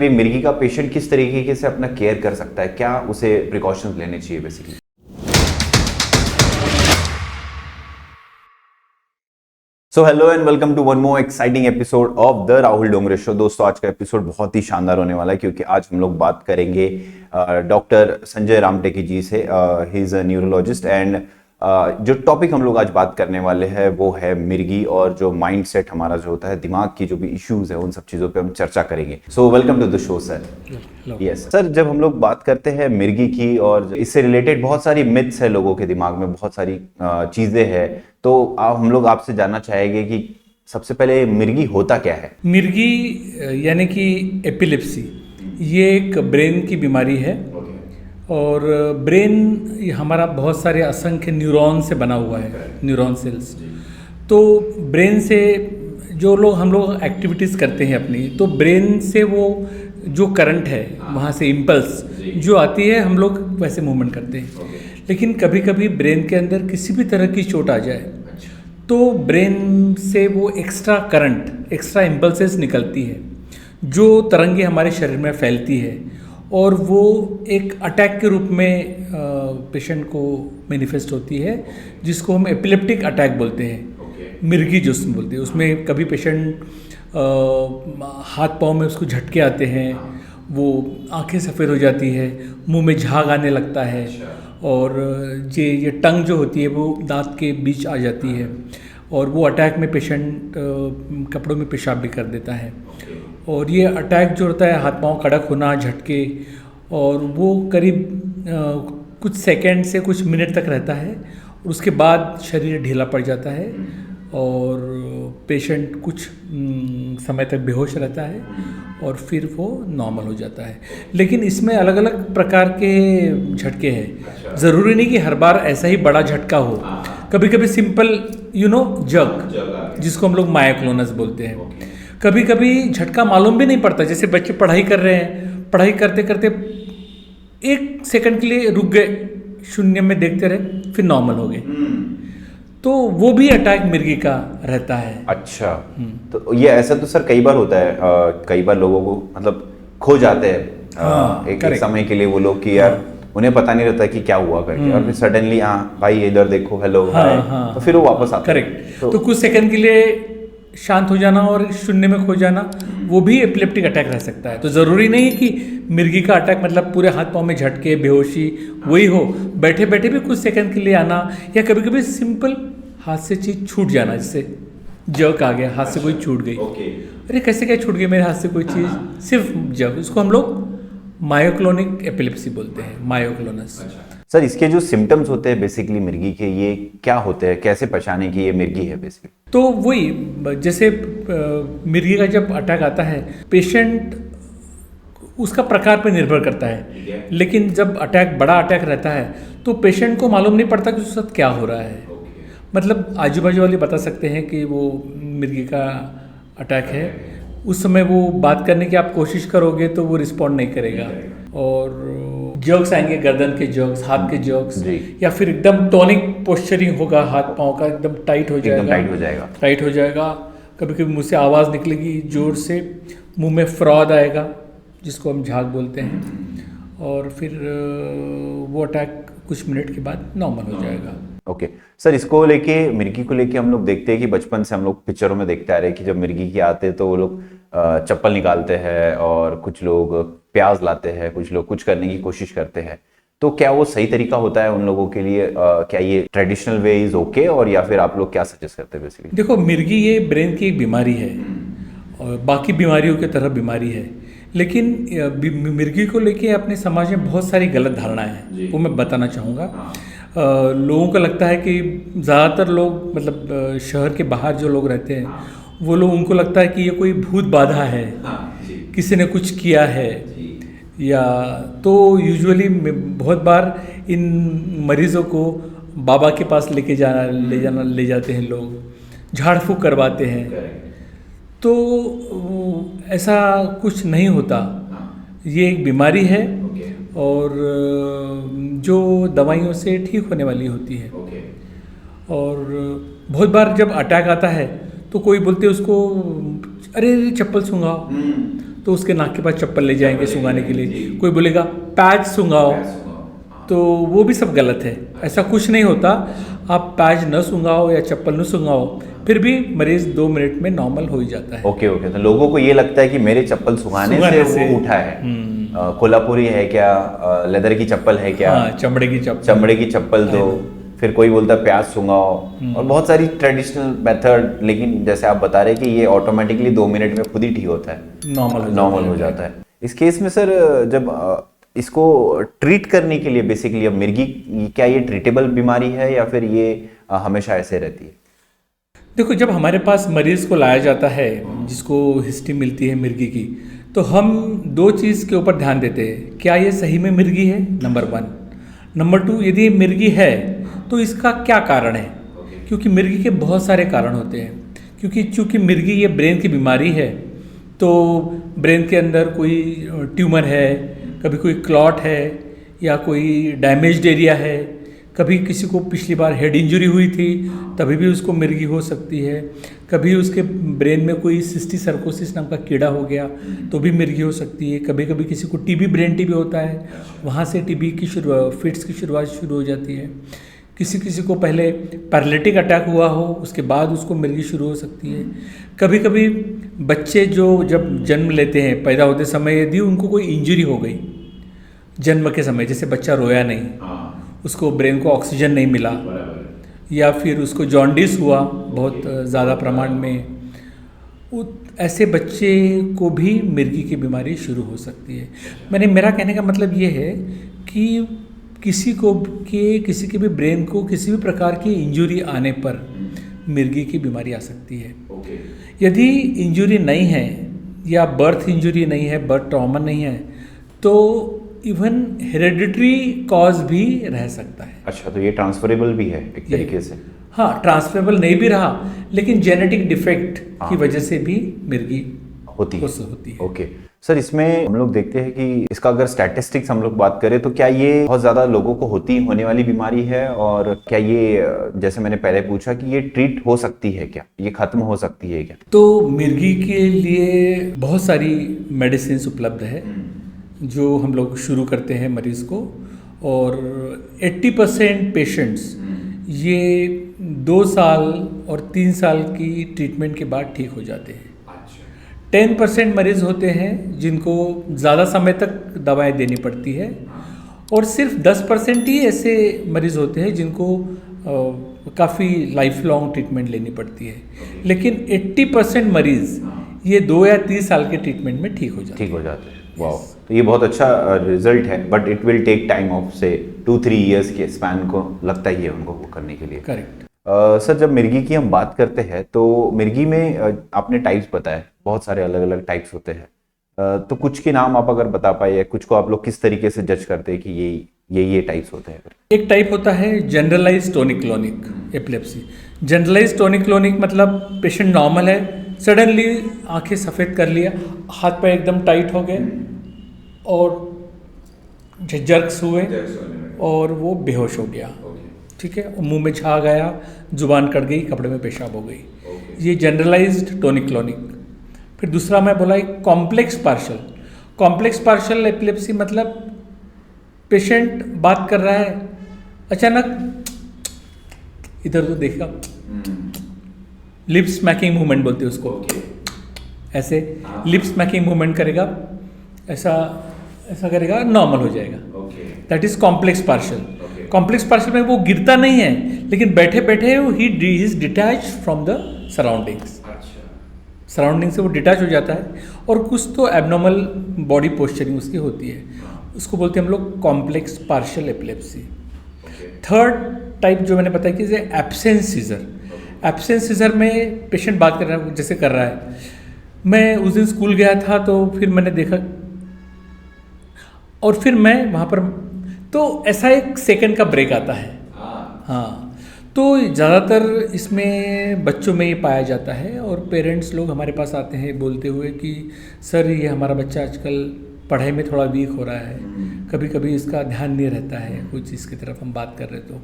अभी मिर्गी का पेशेंट किस तरीके से अपना केयर कर सकता है, क्या उसे प्रिकॉशंस लेने चाहिए basically? So hello and welcome to one more exciting episode of the Rahul Dongre show. दोस्तों, आज का एपिसोड बहुत ही शानदार होने वाला है क्योंकि आज हम लोग बात करेंगे डॉक्टर संजय रामटेकी जी से। He is a neurologist and जो टॉपिक हम लोग आज बात करने वाले हैं वो है मिर्गी और जो माइंड सेट हमारा जो होता है, दिमाग की जो भी इश्यूज है उन सब चीज़ों पे हम चर्चा करेंगे। So welcome to the show sir. Yes sir, जब हम लोग बात करते हैं मिर्गी की और इससे रिलेटेड बहुत सारी मिथ्स है लोगों के दिमाग में, बहुत सारी चीज़ें हैं, तो हम लोग आपसे जानना चाहेंगे कि सबसे पहले मिर्गी होता क्या है? मिर्गी यानी कि एपिलेप्सी, ये एक ब्रेन की बीमारी है। और ब्रेन हमारा बहुत सारे असंख्य न्यूरॉन से बना हुआ है, न्यूरॉन सेल्स। तो ब्रेन से जो लोग हम लोग एक्टिविटीज़ करते हैं अपनी, तो ब्रेन से वो जो करंट है वहाँ से इम्पल्स जो आती है, हम लोग वैसे मूवमेंट करते हैं। लेकिन कभी कभी ब्रेन के अंदर किसी भी तरह की चोट आ जाए तो ब्रेन से वो एक्स्ट्रा करंट, एक्स्ट्रा इम्पल्सेस निकलती है जो तरंगे हमारे शरीर में फैलती है और वो एक अटैक के रूप में पेशेंट को मैनिफेस्ट होती है, जिसको हम एपिलेप्टिक अटैक बोलते हैं। मिर्गी जो बोलते हैं, उसमें कभी पेशेंट हाथ पाँव में उसको झटके आते हैं, वो आंखें सफ़ेद हो जाती है, मुंह में झाग आने लगता है और ये टंग जो होती है वो दांत के बीच आ जाती है और वो अटैक में पेशेंट कपड़ों में पेशाब भी कर देता है। और ये अटैक जो होता है, हाथ पांव कड़क होना, झटके, और वो करीब कुछ सेकंड से कुछ मिनट तक रहता है और उसके बाद शरीर ढीला पड़ जाता है और पेशेंट कुछ समय तक बेहोश रहता है और फिर वो नॉर्मल हो जाता है। लेकिन इसमें अलग अलग प्रकार के झटके हैं, ज़रूरी नहीं कि हर बार ऐसा ही बड़ा झटका हो। कभी कभी सिंपल जग, जिसको हम लोग मायोक्लोनस बोलते हैं। कभी कभी झटका मालूम भी नहीं पड़ता, जैसे बच्चे पढ़ाई कर रहे हैं, पढ़ाई करते करते एक सेकंड के लिए रुक गए, शून्य में देखते रहे, फिर नॉर्मल हो गए, तो वो भी अटैक मिर्गी का रहता है। अच्छा, तो ये ऐसा तो सर कई बार होता है, कई बार लोगों को मतलब खो जाते हैं एक समय के लिए वो लोग कि यार उन्हें पता नहीं रहता कि क्या हुआ करके, और फिर सडनली हाँ भाई इधर देखो, हेलो हाय, तो फिर वो वापस आता है। करेक्ट। तो कुछ सेकंड के लिए शांत हो जाना और शून्य में खो जाना, वो भी एपिलेप्टिक अटैक रह सकता है। तो ज़रूरी नहीं है कि मिर्गी का अटैक मतलब पूरे हाथ पांव में झटके, बेहोशी वही हो। बैठे बैठे भी कुछ सेकंड के लिए आना, या कभी कभी सिंपल हाथ से चीज़ छूट जाना, जैसे जग आ गया, हाथ से कोई छूट गई, अरे कैसे क्या छूट गई मेरे हाथ से कोई चीज़, सिर्फ जग, उसको हम लोग मायोक्लोनिक एपिलेप्सी बोलते हैं, मायोक्लोनस। सर, इसके जो सिम्टम्स होते हैं बेसिकली मिर्गी के, ये क्या होते हैं, कैसे पहचाने कि ये मिर्गी है बेसिकली? तो वही, जैसे मिर्गी का जब अटैक आता है, पेशेंट उसका प्रकार पर निर्भर करता है। लेकिन जब अटैक बड़ा अटैक रहता है तो पेशेंट को मालूम नहीं पड़ता कि उसके साथ क्या हो रहा है। मतलब आजू बाजू वाले बता सकते हैं कि वो मिर्गी का अटैक है, उस समय वो बात करने की आप कोशिश करोगे तो वो रिस्पॉन्ड नहीं करेगा, और जर्क्स आएंगे, गर्दन के जर्क्स, हाथ के जर्क्स, या फिर एकदम टॉनिक पोस्चरिंग होगा, हाथ पाँव का एकदम टाइट हो जाएगा। कभी कभी मुंह से आवाज़ निकलेगी जोर से, मुंह में फ्रॉद आएगा जिसको हम झाग बोलते हैं, और फिर वो अटैक कुछ मिनट के बाद नॉर्मल हो जाएगा। ओके सर, इसको लेके, मिर्गी को लेके हम लोग देखते हैं कि बचपन से हम लोग पिक्चरों में देखते आ रहे हैं कि जब मिर्गी के आते हैं तो वो लोग चप्पल निकालते हैं और कुछ लोग प्याज लाते हैं, कुछ लोग कुछ करने की कोशिश करते हैं। तो क्या वो सही तरीका होता है उन लोगों के लिए? क्या ये ट्रेडिशनल वे इज ओके, और या फिर आप लोग क्या सजेस्ट करते हैं बेसिकली? देखो, मिर्गी ये ब्रेन की एक बीमारी है और बाकी बीमारियों की तरह बीमारी है, लेकिन मिर्गी को लेके अपने समाज में बहुत सारी गलत धारणाएं हैं, वो मैं बताना चाहूँगा। लोगों को लगता है कि ज़्यादातर लोग, मतलब शहर के बाहर जो लोग रहते हैं, वो लोग, उनको लगता है कि ये कोई भूत बाधा है, किसी ने कुछ किया है, या तो यूजुअली बहुत बार इन मरीज़ों को बाबा के पास ले जाते हैं लोग, झाड़ फूँक करवाते हैं। तो ऐसा कुछ नहीं होता, ये एक बीमारी है और जो दवाइयों से ठीक होने वाली होती है। और बहुत बार जब अटैक आता है तो कोई बोलते हैं उसको, अरे चप्पल सूंघाओ, तो तो उसके नाक के पास चप्पल ले जाएंगे सूंघाने के लिए। कोई बोलेगा पैच सूंघाओ, तो वो भी सब गलत है। ऐसा कुछ नहीं होता, आप पैच न सूंघाओ या चप्पल न सूंघाओ, फिर भी मरीज 2 मिनट में नॉर्मल हो ही जाता है। ओके ओके, तो लोगों को ये लगता है कि मेरे चप्पल सुखाने से वो उठा है। कोल्हापुरी है क्या, लेदर की चप्पल है क्या, हाँ, चमड़े की चप्पल दो, फिर कोई बोलता है प्याज सूंघाओ, और बहुत सारी ट्रेडिशनल मेथड। लेकिन जैसे आप बता रहे हैं कि ये ऑटोमेटिकली 2 मिनट में खुद ही ठीक होता है, नॉर्मल हो जाता है। इस केस में सर, जब इसको ट्रीट करने के लिए बेसिकली अब मिर्गी, क्या ये ट्रीटेबल बीमारी है या फिर ये हमेशा ऐसे रहती है? देखो, जब हमारे पास मरीज को लाया जाता है जिसको हिस्ट्री मिलती है मिर्गी की, तो हम 2 चीज़ के ऊपर ध्यान देते हैं। क्या ये सही में मिर्गी है, नंबर 1। नंबर 2, यदि ये मिर्गी है तो इसका क्या कारण है, क्योंकि मिर्गी के बहुत सारे कारण होते हैं। चूँकि मिर्गी ये ब्रेन की बीमारी है, तो ब्रेन के अंदर कोई ट्यूमर है, कभी कोई क्लॉट है या कोई डैमेज्ड एरिया है, कभी किसी को पिछली बार हेड इंजरी हुई थी तभी भी उसको मिर्गी हो सकती है, कभी उसके ब्रेन में कोई सिस्टिसर्कोसिस नाम का कीड़ा हो गया तो भी मिर्गी हो सकती है, कभी कभी किसी को टीबी, ब्रेन टीबी होता है, वहाँ से टीबी की फिट्स की शुरुआत शुरू हो जाती है। किसी को पहले पैरालिटिक अटैक हुआ हो, उसके बाद उसको मिर्गी शुरू हो सकती है। कभी कभी बच्चे जो जब जन्म लेते हैं, पैदा होते समय यदि उनको कोई इंजरी हो गई जन्म के समय, जैसे बच्चा रोया नहीं, उसको ब्रेन को ऑक्सीजन नहीं मिला, या फिर उसको जॉन्डिस हुआ बहुत ज़्यादा प्रमाण में, ऐसे बच्चे को भी मिर्गी की बीमारी शुरू हो सकती है। मेरा कहने का मतलब ये है कि किसी के भी ब्रेन को किसी भी प्रकार की इंजरी आने पर मिर्गी की बीमारी आ सकती है। यदि इंजरी नहीं है या बर्थ इंजरी नहीं है, बर्थ ट्रॉमा नहीं है, तो इवन हेरेडिटरी कॉज भी रह सकता है। अच्छा, तो ये ट्रांसफरेबल भी है एक तरीके से? हाँ, ट्रांसफरेबल नहीं भी रहा, लेकिन जेनेटिक डिफेक्ट की वजह से भी मिर्गी होती है। ओके सर, इसमें हम लोग देखते हैं कि इसका अगर स्टैटिस्टिक्स हम लोग बात करें तो क्या ये बहुत ज़्यादा लोगों को होने वाली बीमारी है, और क्या ये, जैसे मैंने पहले पूछा, कि ये ट्रीट हो सकती है क्या, ये खत्म हो सकती है क्या? तो मिर्गी के लिए बहुत सारी मेडिसिन उपलब्ध है जो हम लोग शुरू करते हैं मरीज़ को, और 80% पेशेंट्स ये 2 साल और 3 साल की ट्रीटमेंट के बाद ठीक हो जाते हैं। 10% मरीज़ होते हैं जिनको ज़्यादा समय तक दवाएं देनी पड़ती है, और सिर्फ 10% ही ऐसे मरीज़ होते हैं जिनको काफ़ी लाइफ लॉन्ग ट्रीटमेंट लेनी पड़ती है। लेकिन 80% मरीज़ ये 2 या 3 साल के ट्रीटमेंट में ठीक हो जाते हैं। वाओ, तो ये बहुत अच्छा रिजल्ट है, but it will take time of से 2-3 ईयर्स के स्पैन को लगता ही है उनको वो करने के लिए। करेक्ट। सर, जब मिर्गी की हम बात करते हैं तो मिर्गी में आपने टाइप्स बताए, बहुत सारे अलग अलग टाइप्स होते हैं, तो कुछ के नाम आप अगर बता पाए, या कुछ को आप लोग किस तरीके से जज करते हैं कि ये टाइप्स होते हैं? एक टाइप होता है generalise tonic clonic epilepsy. Generalise tonic clonic मतलब पेशेंट नॉर्मल है, सडनली आंखें सफ़ेद कर लिया, हाथ पैर एकदम टाइट हो गए और जर्क्स हुए और वो बेहोश हो गया, ठीक है, मुंह में छा गया, जुबान कट गई, कपड़े में पेशाब हो गई, ये जनरलाइज्ड टोनिक क्लोनिक। फिर दूसरा मैं बोला एक कॉम्प्लेक्स पार्शियल एपिलेप्सी, मतलब पेशेंट बात कर रहा है, अचानक इधर उधर देखा, लिप स्मैकिंग मूवमेंट बोलते हैं उसको, ऐसे लिप स्मैकिंग मूवमेंट करेगा, ऐसा करेगा, नॉर्मल हो जाएगा। दैट इज कॉम्प्लेक्स पार्शियल में वो गिरता नहीं है, लेकिन बैठे बैठे he is detach from the surrounding से वो डिटैच हो जाता है, और कुछ तो एबनॉर्मल बॉडी पोस्चरिंग उसकी होती है, उसको बोलते हैं हम लोग complex partial epilepsy. Third type जो मैंने बताया कि एब्सेंस सीजर में पेशेंट बात कर रहा है, जैसे कर रहा है, मैं उस दिन स्कूल गया था तो फिर मैंने देखा, और फिर मैं वहाँ पर, तो ऐसा 1 सेकंड का ब्रेक आता है। हाँ, तो ज़्यादातर इसमें बच्चों में ये पाया जाता है, और पेरेंट्स लोग हमारे पास आते हैं बोलते हुए कि सर ये हमारा बच्चा आजकल पढ़ाई में थोड़ा वीक हो रहा है, कभी कभी इसका ध्यान नहीं रहता है कोई चीज़ की तरफ हम बात कर रहे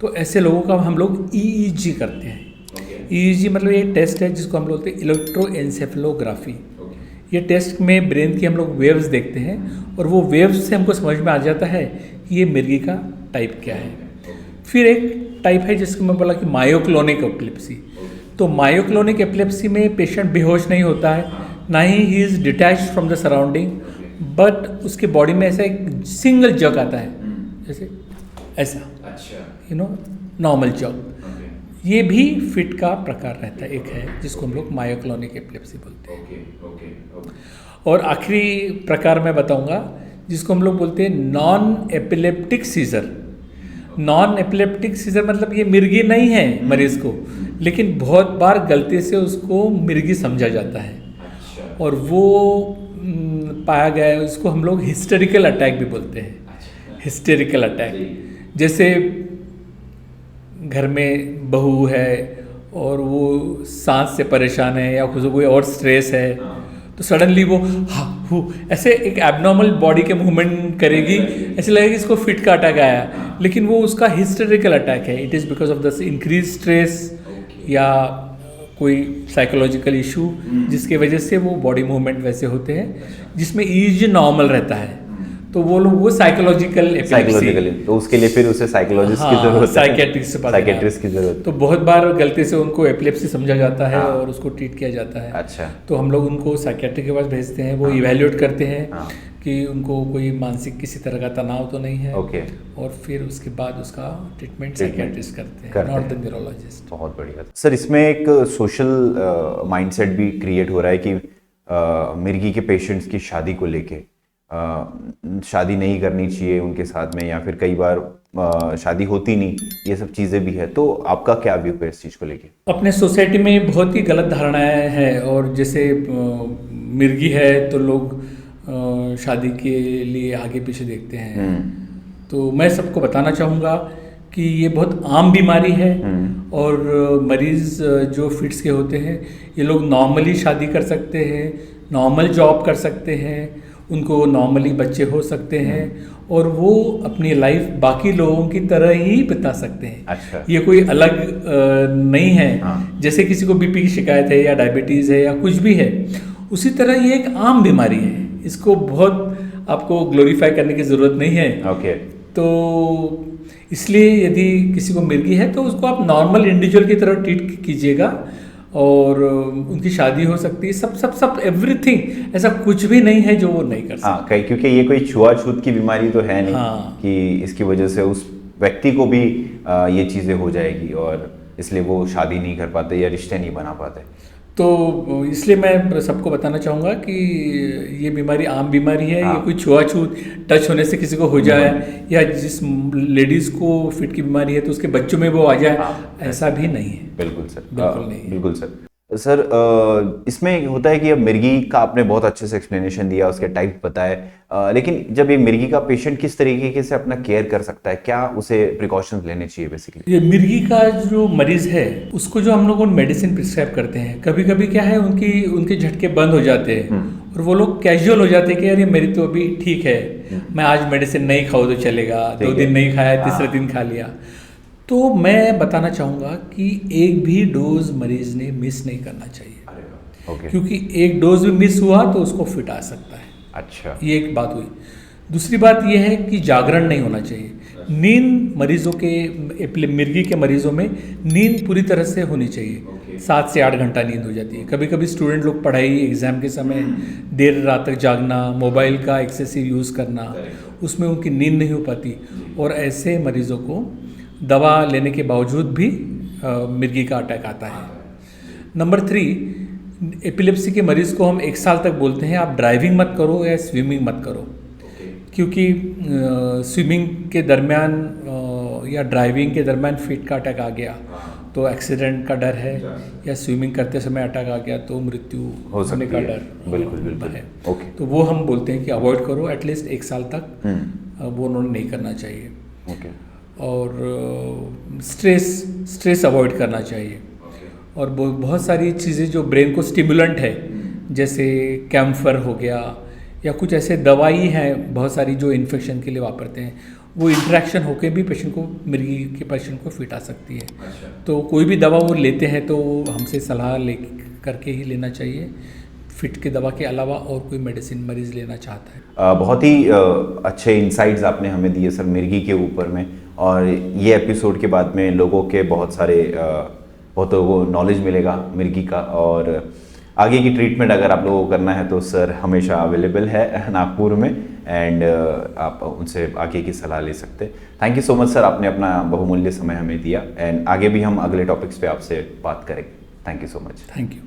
तो ऐसे लोगों का हम लोग EEG करते हैं। EEG मतलब ये टेस्ट है जिसको हम बोलते हैं इलेक्ट्रोएन्सेफेलोग्राफी। ये टेस्ट में ब्रेन की हम लोग वेव्स देखते हैं और वो वेव्स से हमको समझ में आ जाता है कि ये मिर्गी का टाइप क्या है। फिर एक टाइप है जिसको मैं बोला कि मायोक्लोनिक एपिलेप्सी। तो मायोक्लोनिक एपिलेप्सी में पेशेंट बेहोश नहीं होता है, ना he is detached from the surrounding, but उसके बॉडी में ऐसा एक सिंगल जग आता है, जैसे ऐसा, अच्छा, नॉर्मल जग। ये भी फिट का प्रकार रहता है, एक है जिसको हम लोग मायोक्लोनिक एपिलेप्सी बोलते हैं। ओके। और आखिरी प्रकार मैं बताऊंगा जिसको हम लोग बोलते हैं non epileptic seizure. Non epileptic seizure मतलब ये मिर्गी नहीं है मरीज को, लेकिन बहुत बार गलती से उसको मिर्गी समझा जाता है अच्छा, और वो पाया गया है। उसको हम लोग हिस्टेरिकल अटैक भी बोलते हैं। अच्छा, हिस्टेरिकल अटैक, जैसे घर में बहू है और वो सांस से परेशान है या कुछ कोई और स्ट्रेस है, तो सडनली वो हा हु ऐसे एक एबनॉर्मल बॉडी के मूवमेंट करेगी, ऐसे लगेगा इसको फिट का अटैक आया, लेकिन वो उसका हिस्टेरिकल अटैक है। It is because of the increase stress या कोई साइकोलॉजिकल इशू जिसके वजह से वो बॉडी मूवमेंट वैसे होते हैं, जिसमें ईज नॉर्मल रहता है। तो वो लोग वो साइकोलॉजिकल तो उसके लिए फिर उसे साइकोलॉजिस्ट की जरूरत है, साइकेट्रिस्ट की जरूरत। तो बहुत बार गलती से उनको एपिलेप्सी समझा जाता है हाँ। और उसको ट्रीट किया जाता है। अच्छा, तो हम लोग उनको साइकेट्रिक के पास भेजते हैं, वो इवैल्यूएट करते हैं हाँ। कि उनको कोई मानसिक किसी तरह का तनाव तो नहीं है, ओके, और फिर उसके बाद उसका ट्रीटमेंट साइकेट्रिस्ट करते हैं, नॉट द न्यूरोलॉजिस्ट। बहुत बढ़िया सर। इसमें एक सोशल माइंडसेट भी क्रिएट हो रहा है कि मिर्गी के पेशेंट्स की शादी को लेके शादी नहीं करनी चाहिए उनके साथ में, या फिर कई बार शादी होती नहीं, ये सब चीज़ें भी है। तो आपका क्या व्यू है इस चीज़ को लेके? अपने सोसाइटी में बहुत ही गलत धारणाएं हैं, और जैसे मिर्गी है तो लोग शादी के लिए आगे पीछे देखते हैं। तो मैं सबको बताना चाहूँगा कि ये बहुत आम बीमारी है, और मरीज़ जो फिट्स के होते हैं ये लोग नॉर्मली शादी कर सकते हैं, नॉर्मल जॉब कर सकते हैं, उनको नॉर्मली बच्चे हो सकते हैं, और वो अपनी लाइफ बाकी लोगों की तरह ही बिता सकते हैं। अच्छा, ये कोई अलग नहीं है। हाँ। जैसे किसी को बीपी की शिकायत है या डायबिटीज़ है या कुछ भी है, उसी तरह ये एक आम बीमारी है। इसको बहुत आपको ग्लोरीफाई करने की ज़रूरत नहीं है। ओके। तो इसलिए यदि किसी को मिर्गी है तो उसको आप नॉर्मल इंडिविजुअल की तरह ट्रीट कीजिएगा, और उनकी शादी हो सकती है, सब एवरीथिंग। ऐसा कुछ भी नहीं है जो वो नहीं कर सकता। हाँ, क्योंकि ये कोई छुआछूत की बीमारी तो है नहीं। हाँ। कि इसकी वजह से उस व्यक्ति को भी ये चीज़ें हो जाएगी, और इसलिए वो शादी नहीं कर पाते या रिश्ते नहीं बना पाते। तो इसलिए मैं सबको बताना चाहूँगा कि ये बीमारी आम बीमारी है। हाँ। ये कोई छुआछूत टच होने से किसी को हो जाए, या जिस लेडीज़ को फिट की बीमारी है तो उसके बच्चों में वो आ जाए, हाँ। ऐसा भी नहीं है। बिल्कुल सर, बिल्कुल नहीं है। बिल्कुल सर। सर इसमें होता है कि अब मिर्गी का आपने बहुत अच्छे से एक्सप्लेनेशन दिया, उसके टाइप बताए, लेकिन जब ये मिर्गी का पेशेंट किस तरीके से अपना केयर कर सकता है, क्या उसे प्रिकॉशंस लेने चाहिए बेसिकली? ये मिर्गी का जो मरीज है उसको जो हम लोग मेडिसिन प्रिस्क्राइब करते हैं, कभी कभी क्या है उनके झटके बंद हो जाते हैं, और वो लोग कैजुअल हो जाते हैं कि यार ये मेरी तो अभी ठीक है, मैं आज मेडिसिन नहीं खाऊँ तो चलेगा, 2 दिन नहीं खाया, तीसरे दिन खा लिया। तो मैं बताना चाहूँगा कि एक भी डोज मरीज ने मिस नहीं करना चाहिए। ओके। क्योंकि एक डोज भी मिस हुआ तो उसको फिट आ सकता है। अच्छा, ये एक बात हुई। दूसरी बात यह है कि जागरण नहीं होना चाहिए। नींद मरीजों के मिर्गी के मरीजों में नींद पूरी तरह से होनी चाहिए। 7 से 8 घंटा नींद हो जाती है। कभी कभी स्टूडेंट लोग पढ़ाई एग्जाम के समय देर रात तक जागना, मोबाइल का एक्सेसिव यूज़ करना, उसमें उनकी नींद नहीं हो पाती, और ऐसे मरीजों को दवा लेने के बावजूद भी मिर्गी का अटैक आता है। नंबर 3, एपिलेप्सी के मरीज को हम 1 साल तक बोलते हैं आप ड्राइविंग मत करो या स्विमिंग मत करो, क्योंकि स्विमिंग के दरमियान या ड्राइविंग के दरमियान फिट का अटैक आ गया तो एक्सीडेंट का डर है, या स्विमिंग करते समय अटैक आ गया तो मृत्यु होने का डर बिल्कुल है। ओके। तो वो हम बोलते हैं कि अवॉइड करो, एटलीस्ट 1 साल तक वो उन्होंने नहीं करना चाहिए। ओके। और स्ट्रेस अवॉइड करना चाहिए। और बहुत सारी चीज़ें जो ब्रेन को स्टिमुलेंट है, जैसे कैम्फर हो गया, या कुछ ऐसे दवाई हैं बहुत सारी जो इन्फेक्शन के लिए वापरते हैं, वो इंटरेक्शन होकर भी पेशेंट को, मिर्गी के पेशेंट को फिट आ सकती है। तो कोई भी दवा वो लेते हैं तो हमसे सलाह ले करके ही लेना चाहिए। फिट की दवा के अलावा और कोई मेडिसिन मरीज़ लेना चाहता है। बहुत ही अच्छे इंसाइट्स आपने हमें दिए सर मिर्गी के ऊपर में, और ये एपिसोड के बाद में लोगों के बहुतों को नॉलेज मिलेगा मिर्गी का, और आगे की ट्रीटमेंट अगर आप लोगों को करना है तो सर हमेशा अवेलेबल है नागपुर में, एंड आप उनसे आगे की सलाह ले सकते हैं। Thank you so much sir, आपने अपना बहुमूल्य समय हमें दिया, एंड आगे भी हम अगले टॉपिक्स पे आपसे बात करेंगे। Thank you so much. Thank you.